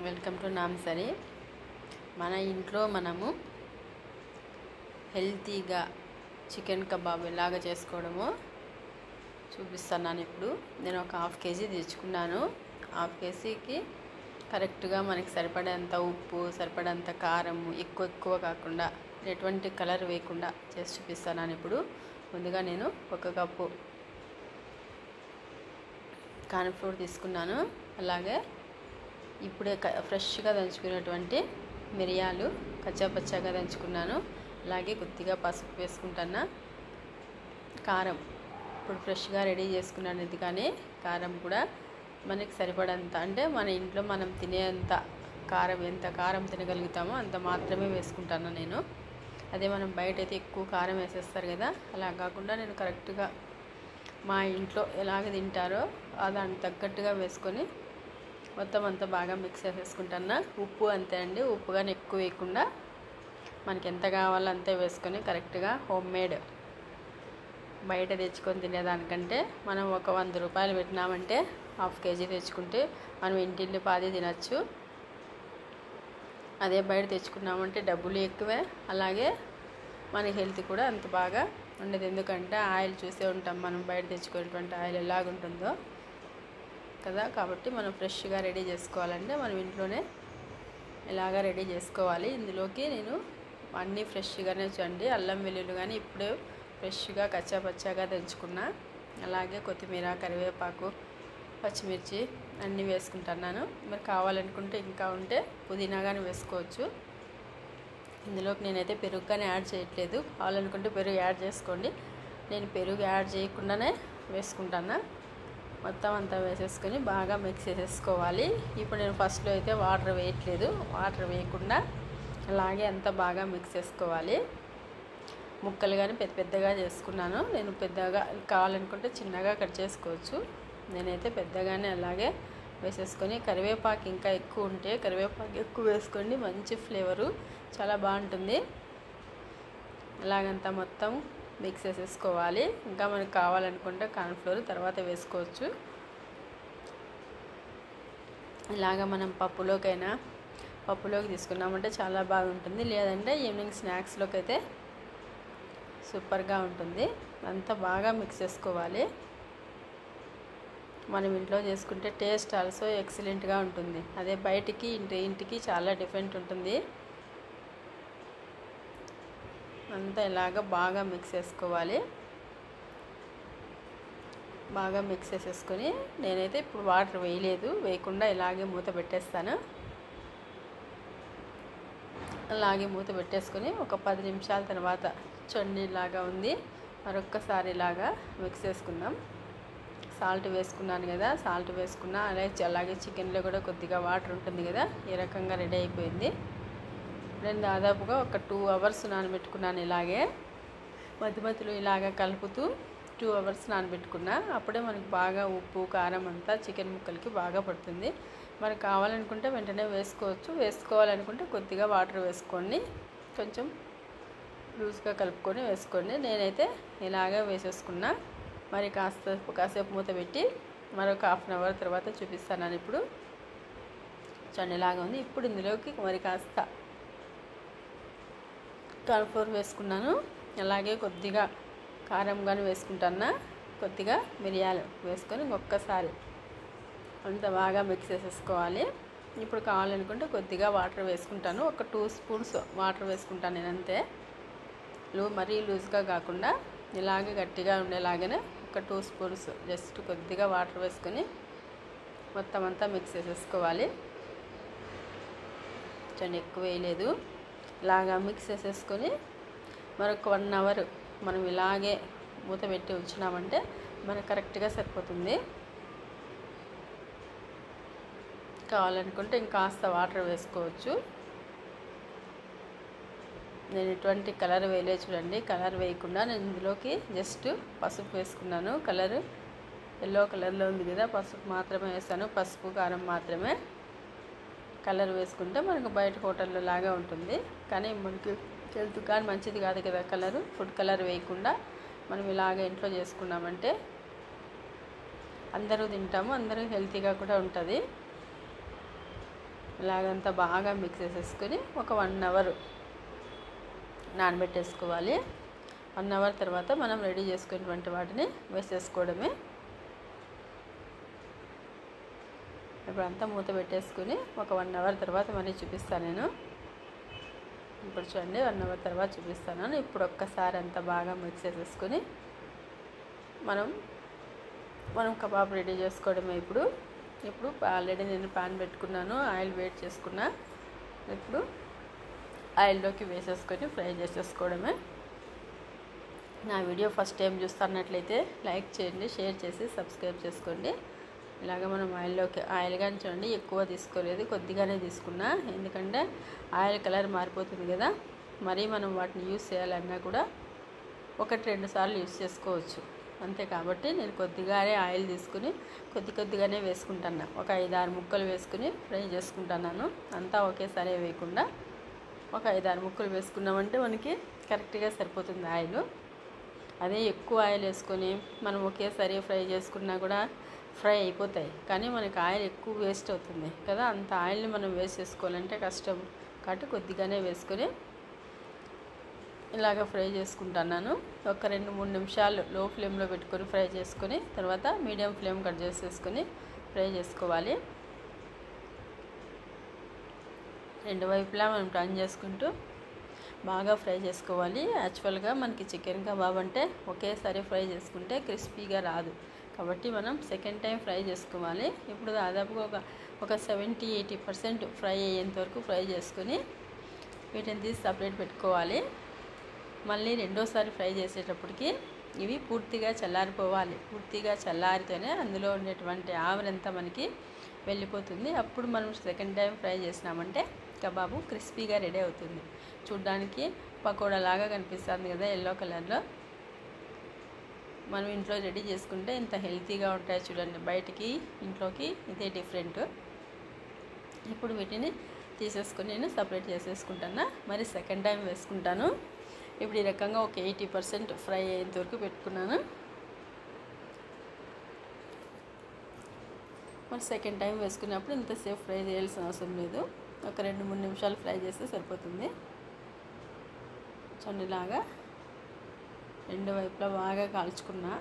Welcome to నాంసరి. మన ఇంట్లో మనము హెల్తీగా చికెన్ కబాబ్ ఎలాగ చేసుకోవడమో చూపిస్తున్నాను. ఇప్పుడు నేను ఒక హాఫ్ కేజీ తెచ్చుకున్నాను. హాఫ్ కేజీకి కరెక్ట్గా మనకి సరిపడేంత ఉప్పు, సరిపడేంత కారం, ఎక్కువ కాకుండా ఎటువంటి కలర్ వేయకుండా చేసి చూపిస్తున్నాను. ఇప్పుడు ముందుగా నేను ఒక కప్పు కార్న్ఫ్లోర్ తీసుకున్నాను. అలాగే ఇప్పుడే ఫ్రెష్గా దంచుకునేటువంటి మిరియాలు కచ్చాపచ్చాగా దంచుకున్నాను. అలాగే కొద్దిగా పసుపు వేసుకుంటాను. కారం ఇప్పుడు ఫ్రెష్గా రెడీ చేసుకున్నాను. ఇది కానీ కారం కూడా మనకి సరిపడంత, అంటే మన ఇంట్లో మనం తినేంత కారం, ఎంత కారం తినగలుగుతామో అంత మాత్రమే వేసుకుంటాను నేను. అదే మనం బయట అయితే ఎక్కువ కారం వేసేస్తారు కదా, అలా కాకుండా నేను కరెక్ట్గా మా ఇంట్లో ఎలాగ తింటారో దానికి తగ్గట్టుగా వేసుకొని మొత్తం అంతా బాగా మిక్స్ చేసేసుకుంటాను. ఉప్పు అంతే అండి, ఉప్పు కానీ ఎక్కువ వేయకుండా మనకి ఎంత కావాలో అంతే వేసుకొని కరెక్ట్గా హోమ్ మేడ్ బయట తెచ్చుకొని తినేదానికంటే మనం ఒక 100 రూపాయలు పెట్టినామంటే హాఫ్ కేజీ తెచ్చుకుంటే మనం ఇంటిల్లి పాది తినచ్చు. అదే బయట తెచ్చుకున్నామంటే డబ్బులు ఎక్కువే, అలాగే మన హెల్త్ కూడా అంత బాగా ఉండదు. ఎందుకంటే ఆయిల్ చూసే ఉంటాం మనం, బయట తెచ్చుకునేటువంటి ఆయిల్ ఎలాగుంటుందో కదా. కాబట్టి మనం ఫ్రెష్గా రెడీ చేసుకోవాలంటే మనం ఇంట్లోనే ఇలాగా రెడీ చేసుకోవాలి. ఇందులోకి నేను అన్నీ ఫ్రెష్గానే చూడండి, అల్లం వెల్లుల్లి కానీ ఇప్పుడే ఫ్రెష్గా కచ్చాపచ్చాగా దంచుకున్నా. అలాగే కొత్తిమీర, కరివేపాకు, పచ్చిమిర్చి అన్నీ వేసుకుంటున్నాను. మరి కావాలనుకుంటే ఇంకా ఉంటే పుదీనా కానీ వేసుకోవచ్చు. ఇందులోకి నేనైతే పెరుగు కానీ యాడ్ చేయట్లేదు. కావాలనుకుంటే పెరుగు యాడ్ చేసుకోండి. నేను పెరుగు యాడ్ చేయకుండానే వేసుకుంటాను. మొత్తం అంతా వేసేసుకొని బాగా మిక్స్ చేసేసుకోవాలి. ఇప్పుడు నేను ఫస్ట్లో అయితే వాటర్ వేయట్లేదు, వాటర్ వేయకుండా అలాగే అంతా బాగా మిక్స్ చేసుకోవాలి. ముక్కలు కానీ పెద్దగా చేసుకున్నాను. నేను పెద్దగా కావాలనుకుంటే చిన్నగా కట్ చేసుకోవచ్చు. నేనైతే పెద్దగానే అలాగే వేసేసుకొని కరివేపాకు ఇంకా ఎక్కువ ఉంటే కరివేపాకు ఎక్కువ వేసుకోండి, మంచి ఫ్లేవరు చాలా బాగుంటుంది. ఇలాగంతా మొత్తం మిక్స్ చేసేసుకోవాలి. ఇంకా మనకు కావాలనుకుంటే కార్న్ఫ్లోర్ తర్వాత వేసుకోవచ్చు. ఇలాగ మనం పప్పులోకి తీసుకున్నామంటే చాలా బాగుంటుంది. లేదంటే ఈవినింగ్ స్నాక్స్లోకి అయితే సూపర్గా ఉంటుంది. అంతా బాగా మిక్స్ చేసుకోవాలి. మనం ఇంట్లో చేసుకుంటే టేస్ట్ ఆల్సో ఎక్సలెంట్గా ఉంటుంది. అదే బయటికి ఇంటికి చాలా డిఫరెంట్ ఉంటుంది. అంతా ఇలాగ బాగా మిక్స్ చేసుకోవాలి. బాగా మిక్స్ చేసేసుకొని నేనైతే ఇప్పుడు వాటర్ వేయకుండా ఇలాగే మూత పెట్టేస్తాను. అలాగే మూత పెట్టేసుకొని ఒక 10 నిమిషాల తర్వాత చూడండి ఇలాగా ఉంది. మరొక్కసారి ఇలాగా మిక్స్ చేసుకుందాం. సాల్ట్ వేసుకున్నాను కదా, సాల్ట్ వేసుకున్నా. అలాగే చికెన్లో కూడా కొద్దిగా వాటర్ ఉంటుంది కదా, ఈ రకంగా రెడీ అయిపోయింది. నేను దాదాపుగా ఒక 2 అవర్స్ నానబెట్టుకున్నాను. ఇలాగే మధ్యలో ఇలాగ కలుపుతూ 2 అవర్స్ నానబెట్టుకున్నా. అప్పుడే మనకు బాగా ఉప్పు, కారం అంతా చికెన్ ముక్కలకి బాగా పడుతుంది. మనకు కావాలనుకుంటే వెంటనే వేసుకోవచ్చు, వేసుకోవాలనుకుంటే కొద్దిగా వాటర్ వేసుకోండి, కొంచెం లూజ్గా కలుపుకొని వేసుకోండి. నేనైతే ఇలాగే వేసేసుకున్నా. మరి కాసేపు మూత పెట్టి మరొక హాఫ్ అన్ అవర్ తర్వాత చూపిస్తాను. ఇప్పుడు చూడండి ఇలాగా ఉంది. ఇప్పుడు ఇందులోకి మరి కాస్త కార్న్ఫ్లోర్ వేసుకున్నాను. అలాగే కొద్దిగా కారం కానీ వేసుకుంటాను. కొద్దిగా మిరియాలు వేసుకొని ఒక్కసారి అంత బాగా మిక్స్ చేసేసుకోవాలి. ఇప్పుడు కావాలనుకుంటే కొద్దిగా వాటర్ వేసుకుంటాను. ఒక 2 స్పూన్స్ వాటర్ వేసుకుంటాను నేను అంతే. మరీ లూజ్గా కాకుండా ఇలాగే గట్టిగా ఉండేలాగానే ఒక 2 స్పూన్స్ జస్ట్ కొద్దిగా వాటర్ వేసుకొని మొత్తం అంతా మిక్స్ చేసేసుకోవాలి. చాలా ఎక్కువ వేయలేదు. ఇలాగా మిక్స్ చేసేసుకొని మరొక 1 అవర్ మనం ఇలాగే మూత పెట్టి ఉంచినామంటే మనకు కరెక్ట్గా సరిపోతుంది. కావాలనుకుంటే ఇంకాస్త వాటర్ వేసుకోవచ్చు. నేను ఎటువంటి కలర్ వేయలేదు చూడండి. కలర్ వేయకుండా నేను ఇందులోకి జస్ట్ పసుపు వేసుకున్నాను. కలర్ ఎల్లో కలర్లో ఉంది కదా, పసుపు మాత్రమే వేసాను. పసుపు, కారం మాత్రమే. కలర్ వేసుకుంటే మనకు బయట హోటల్లో లాగా ఉంటుంది, కానీ మనకి హెల్త్ కానీ మంచిది కాదు కదా కలరు. ఫుడ్ కలర్ వేయకుండా మనం ఇలాగ ఇంట్లో చేసుకున్నామంటే అందరూ తింటాము, అందరూ హెల్తీగా కూడా ఉంటుంది. ఇలాగంతా బాగా మిక్స్ చేసేసుకొని ఒక 1 అవర్ నానబెట్టేసుకోవాలి. 1 అవర్ తర్వాత మనం రెడీ చేసుకున్నటువంటి వాటిని వేసేసుకోవడమే. ఇప్పుడు అంతా మూత పెట్టేసుకుని ఒక 1 అవర్ తర్వాత మళ్ళీ చూపిస్తాను నేను. ఇప్పుడు చూడండి 1 అవర్ తర్వాత చూపిస్తాను. ఇప్పుడు ఒక్కసారి అంతా బాగా మిక్స్ చేసేసుకొని మనం కబాబ్ రెడీ చేసుకోవడమే. ఇప్పుడు ఆల్రెడీ నేను పాన్ పెట్టుకున్నాను, ఆయిల్ వేడి చేసుకున్నా. ఇప్పుడు ఆయిల్లోకి వేసేసుకొని ఫ్రై చేసేసుకోవడమే. నా వీడియో ఫస్ట్ టైం చూస్తున్నట్లయితే లైక్ చేయండి, షేర్ చేసి సబ్స్క్రైబ్ చేసుకోండి. ఇలాగ మనం ఆయిల్ కానీ చూడండి ఎక్కువ తీసుకోలేదు, కొద్దిగానే తీసుకున్నా. ఎందుకంటే ఆయిల్ కలర్ మారిపోతుంది కదా, మరీ మనం వాటిని యూస్ చేయాలన్నా కూడా 1-2 సార్లు యూస్ చేసుకోవచ్చు అంతే. కాబట్టి నేను కొద్దిగానే ఆయిల్ తీసుకుని కొద్దిగానే వేసుకుంటాను. ఒక 5-6 ముక్కలు వేసుకుని ఫ్రై చేసుకుంటున్నాను. అంతా ఒకేసారి వేయకుండా ఒక 5-6 ముక్కలు వేసుకున్నామంటే మనకి కరెక్ట్గా సరిపోతుంది ఆయిల్. అదే ఎక్కువ ఆయిల్ వేసుకొని మనం ఒకేసారి ఫ్రై చేసుకున్నా కూడా ఫ్రై అయిపోతాయి, కానీ మనకి ఆయిల్ ఎక్కువ వేస్ట్ అవుతుంది కదా. అంత ఆయిల్ని మనం వేస్ట్ చేసుకోవాలంటే కష్టం. కాబట్టి కొద్దిగానే వేసుకొని ఇలాగ ఫ్రై చేసుకుంటున్నాను. ఒక 2-3 నిమిషాలు లో ఫ్లేమ్లో పెట్టుకొని ఫ్రై చేసుకొని తర్వాత మీడియం ఫ్లేమ్ కట్ చేసేసుకొని ఫ్రై చేసుకోవాలి. 2 వైపులా మనం టర్న్ చేసుకుంటూ బాగా ఫ్రై చేసుకోవాలి. యాక్చువల్గా మనకి చికెన్ కబాబ్ అంటే ఒకేసారి ఫ్రై చేసుకుంటే క్రిస్పీగా రాదు, కాబట్టి మనం సెకండ్ టైం ఫ్రై చేసుకోవాలి. ఇప్పుడు దాదాపుగా ఒక 70-80% ఫ్రై అయ్యేంత వరకు ఫ్రై చేసుకొని వీటిని తీసి సపరేట్ పెట్టుకోవాలి. మళ్ళీ రెండోసారి ఫ్రై చేసేటప్పటికి ఇవి పూర్తిగా చల్లారిపోవాలి. పూర్తిగా చల్లారితేనే అందులో ఉండేటువంటి ఆవిరంతా మనకి వెళ్ళిపోతుంది. అప్పుడు మనం సెకండ్ టైం ఫ్రై చేసినామంటే కబాబు క్రిస్పీగా రెడీ అవుతుంది. చూడ్డానికి పకోడా లాగా కనిపిస్తుంది కదా ఎల్లో కలర్లో. మనం ఇంట్లో రెడీ చేసుకుంటే ఇంత హెల్తీగా ఉంటాయి చూడండి. బయటికి ఇంట్లోకి ఇదే డిఫరెంట్. ఇప్పుడు వీటిని తీసేసుకొని నేను సపరేట్ చేసేసుకుంటాను. మరి సెకండ్ టైం వేసుకుంటాను. ఇప్పుడు ఈ రకంగా ఒక 80% ఫ్రై అయ్యేంత వరకు పెట్టుకున్నాను. మరి సెకండ్ టైం వేసుకున్నప్పుడు ఇంతసేపు ఫ్రై చేయాల్సిన అవసరం లేదు. ఒక 2-3 నిమిషాలు ఫ్రై చేస్తే సరిపోతుంది. చొన్నిలాగా 2 వైపులా బాగా కాల్చుకున్నా.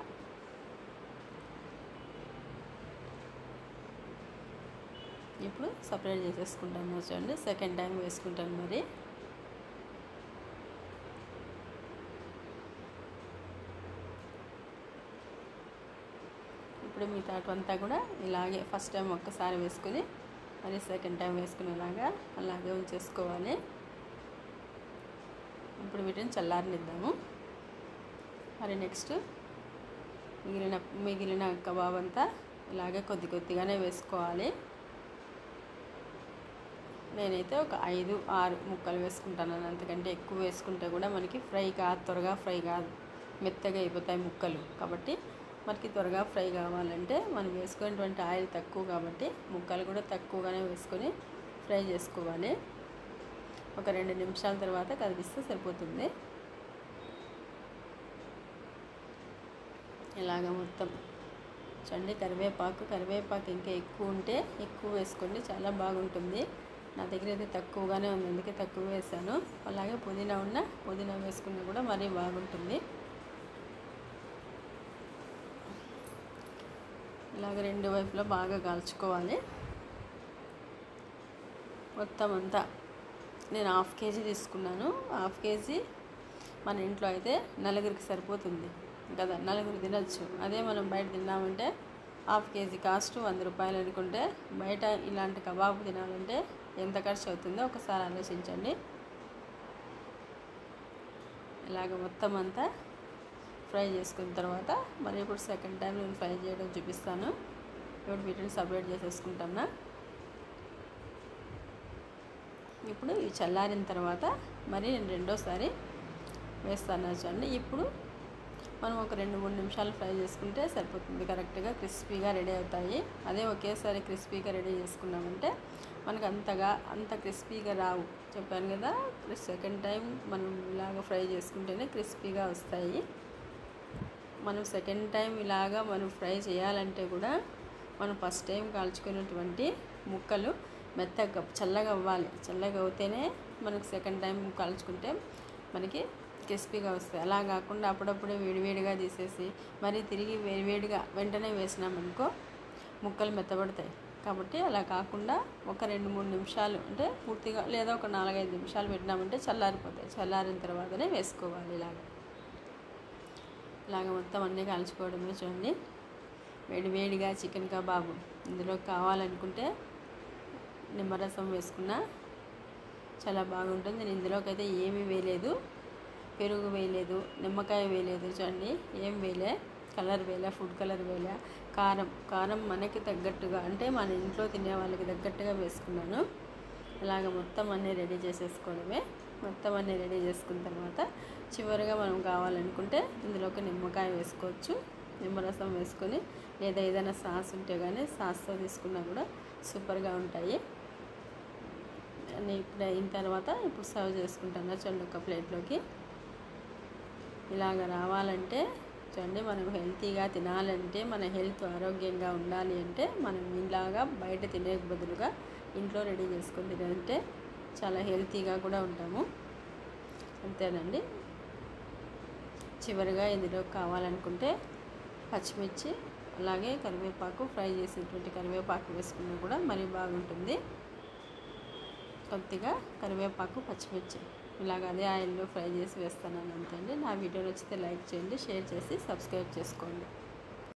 ఇప్పుడు సపరేట్ చేసేసుకుంటాను చూడండి. సెకండ్ టైం వేసుకుంటాను. మరి ఇప్పుడు మిగతాటంతా కూడా ఇలాగే ఫస్ట్ టైం ఒక్కసారి వేసుకొని మరి సెకండ్ టైం వేసుకునేలాగా అలాగే ఉంచేసుకోవాలి. ఇప్పుడు వీటిని చల్లారనిద్దాము. మరి నెక్స్ట్ మిగిలిన కబాబ్ అంతా ఇలాగే కొద్దిగానే వేసుకోవాలి. నేనైతే ఒక 5-6 ముక్కలు వేసుకుంటాను. అంతకంటే ఎక్కువ వేసుకుంటే కూడా మనకి త్వరగా ఫ్రై కాదు, మెత్తగా అయిపోతాయి ముక్కలు. కాబట్టి మనకి త్వరగా ఫ్రై కావాలంటే మనం వేసుకునేటువంటి ఆయిల్ తక్కువ, కాబట్టి ముక్కలు కూడా తక్కువగానే వేసుకొని ఫ్రై చేసుకోవాలి. ఒక 2 నిమిషాల తర్వాత కదిలిస్తే సరిపోతుంది. ఇలాగ మొత్తం చూడండి. కరివేపాకు ఇంకా ఎక్కువ ఉంటే ఎక్కువ వేసుకోండి, చాలా బాగుంటుంది. నా దగ్గర అయితే తక్కువగానే ఉంది, అందుకే తక్కువ వేసాను. అలాగే పుదీనా వేసుకున్నా కూడా మరీ బాగుంటుంది. ఇలాగ 2 వైపులా బాగా కాల్చుకోవాలి. మొత్తం అంతా నేను 1/2 కేజీ తీసుకున్నాను. 1/2 కేజీ మన ఇంట్లో అయితే 4గురికి సరిపోతుంది కదా, 4గురు తినచ్చు. అదే మనం బయట తిన్నామంటే 1/2 కేజీ కాస్ట్ 100 రూపాయలు అనుకుంటే బయట ఇలాంటి కబాబు తినాలంటే ఎంత ఖర్చు అవుతుందో ఒకసారి ఆలోచించండి. ఇలాగ మొత్తం అంతా ఫ్రై చేసుకున్న తర్వాత మరి ఇప్పుడు సెకండ్ టైం నేను ఫ్రై చేయడం చూపిస్తాను. ఇప్పుడు వీటిని సపరేట్ చేసేసుకుంటాను. ఇప్పుడు ఇవి చల్లారిన తర్వాత మరి నేను రెండోసారి వేస్తాను చూడండి. ఇప్పుడు మనం ఒక 2-3 నిమిషాలు ఫ్రై చేసుకుంటే సరిపోతుంది. కరెక్ట్గా క్రిస్పీగా రెడీ అవుతాయి. అదే ఒకేసారి క్రిస్పీగా రెడీ చేసుకున్నామంటే మనకు అంత క్రిస్పీగా రావు. చెప్పాను కదా, సెకండ్ టైం మనం ఇలాగ ఫ్రై చేసుకుంటేనే క్రిస్పీగా వస్తాయి. మనం సెకండ్ టైం ఇలాగా మనం ఫ్రై చేయాలంటే కూడా మనం ఫస్ట్ టైం కాల్చుకున్నటువంటి ముక్కలు మెత్తగా చల్లగా అవ్వాలి. చల్లగా అవుతేనే మనకు సెకండ్ టైం కాల్చుకుంటే మనకి క్రిస్పీగా వస్తాయి. అలా కాకుండా అప్పుడప్పుడే వేడివేడిగా తీసేసి మరి తిరిగి వేడివేడిగా వెంటనే వేసినామనుకో ముక్కలు మెత్తబడతాయి. కాబట్టి అలా కాకుండా ఒక 2-3 నిమిషాలు అంటే పూర్తిగా లేదా ఒక 4-5 నిమిషాలు పెట్టినామంటే చల్లారిపోతాయి. చల్లారిన తర్వాతనే వేసుకోవాలి. ఇలాగ మొత్తం అన్నీ కాల్చుకోవడమే. చూడండి, వేడివేడిగా చికెన్ కబాబు. ఇందులో కావాలనుకుంటే నిమ్మరసం వేసుకున్నా చాలా బాగుంటుంది. నేను ఇందులోకి అయితే ఏమీ వేయలేదు, పెరుగు వేయలేదు, నిమ్మకాయ వేయలేదు. చూడండి, ఏం వేయలే, కలర్ వేయలే, ఫుడ్ కలర్ వేయలే. కారం మనకి తగ్గట్టుగా అంటే మన ఇంట్లో తినే వాళ్ళకి తగ్గట్టుగా వేసుకున్నాను. ఇలాగ మొత్తం అన్నీ రెడీ చేసేసుకోవడమే. మొత్తం అన్నీ రెడీ చేసుకున్న తర్వాత చివరిగా మనం కావాలనుకుంటే ఇందులోకి నిమ్మకాయ వేసుకోవచ్చు, నిమ్మరసం వేసుకొని, లేదా ఏదైనా సాస్ ఉంటే కానీ సాస్తో తీసుకున్నా కూడా సూపర్గా ఉంటాయి. ఇప్పుడు అయిన తర్వాత ఇప్పుడు సర్వ్ చేసుకుంటాను. చూడండి, ఒక ప్లేట్లోకి ఇలాగ రావాలంటే చూడండి, మనం హెల్తీగా తినాలంటే, మన హెల్త్ ఆరోగ్యంగా ఉండాలి అంటే మనం ఇలాగా బయట తినే బదులుగా ఇంట్లో రెడీ చేసుకొని తినంటే చాలా హెల్తీగా కూడా ఉంటాము. అంతేనండి. చివరిగా ఇందులో కావాలనుకుంటే పచ్చిమిర్చి అలాగే కరివేపాకు, ఫ్రై చేసినటువంటి కరివేపాకు వేసుకున్నా కూడా మరీ బాగుంటుంది. కొద్దిగా కరివేపాకు, పచ్చిమిర్చి ఇలాగ అదే ఆయిల్లో ఫ్రై చేసి వేస్తాను. అంతే అండి. నా వీడియో నచ్చితే లైక్ చేయండి, షేర్ చేసి సబ్స్క్రైబ్ చేసుకోండి.